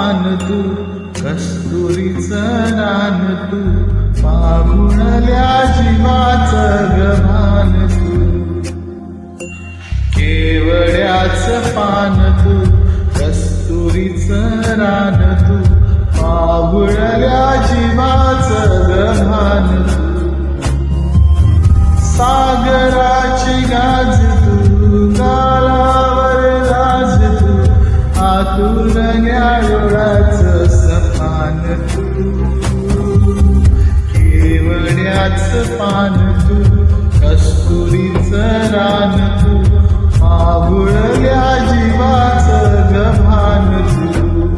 पान तू, कस्तुरीचं रान तू, पागुणल्या जीवाचं गभान तू. केवड्याचं पान तू, कस्तुरीचं रान तू, पागुणल्या जीवाचं गभान तू. सागराची गाज तू, गालावर लाज तू, आतुरल्या डोळ्याचं सपान तू. केवड्याचं पान तू, कस्तुरीचं रान तू, पागुळल्या जीवाचं गभान तू.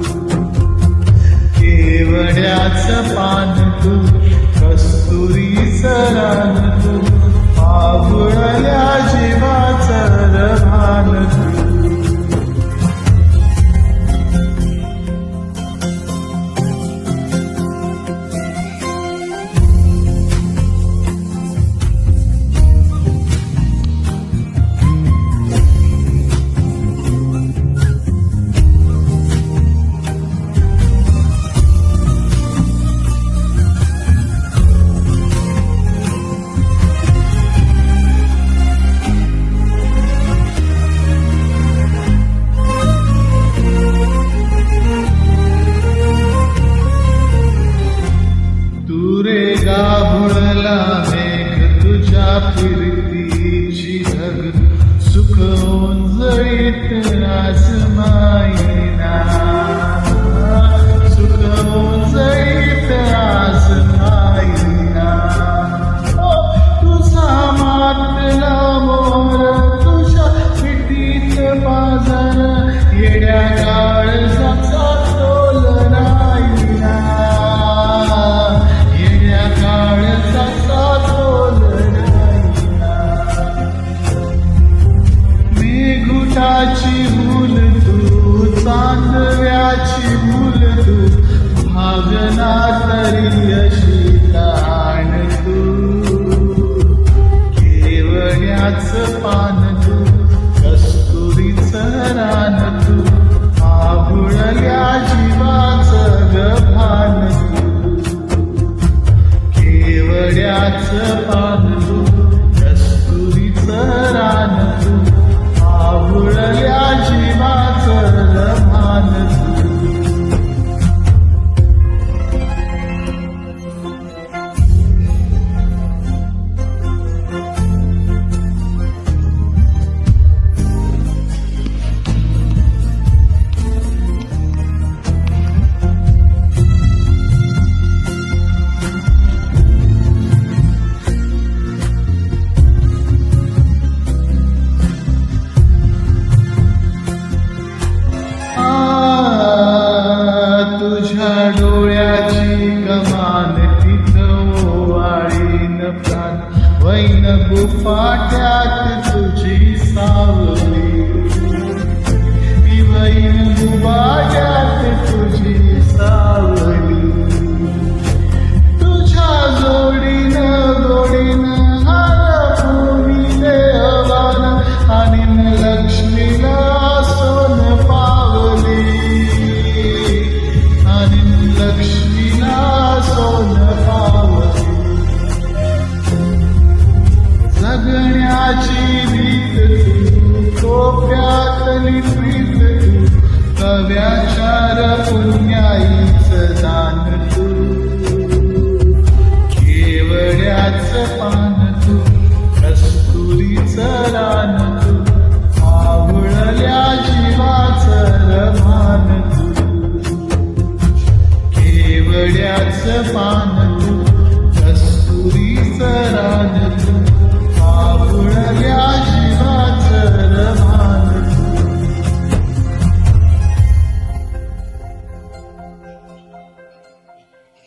केवड्याचं पान तू, कस्तुरीचं रान तू, पागुळल्या जीवाचं गभान तू. गाभुळला मेघ तुझ्या फिरतीची ढग, सुख ओंजळीत रास माईना, सुख ओंजळीत रास माईना. तुझा मातला मोर, तुझ्या पिठीत पाजर, येड्या काळजाचा तोल राईना, मेघुटाची भूल तू, चांदव्याची भूल तू, भागना तरी अशी ताण तू. केवड्याचं पान तू, कस्तुरीचं रान तू, पागुळल्या जीवाचं गभान तू. केवड्याचं पान तू, कस्तुरीचं रान तू, पागुळल्या जीवाचं गभान तू. तुझ्या डोळ्याची कमान तिथं ओवाळीन प्राण, वैन गुफाट्यात तुझी सावली, वैन गुबाट्यात तुझी सावली. तुझ्या जोडीनं गोडीनं हार भूमीले हवान, आणि लक्ष्मीला सोन पावली, लक्ष्मीला सोन पावली. जगण्याची भीत तू, कोप्यातली प्रीत तू, कव्याचार पुण्याईचं दान तू. केवड्याचं पान तू, कस्तुरीचं रान तू, पागुळल्या जीवाचं गभान तू. केवड्याचं पान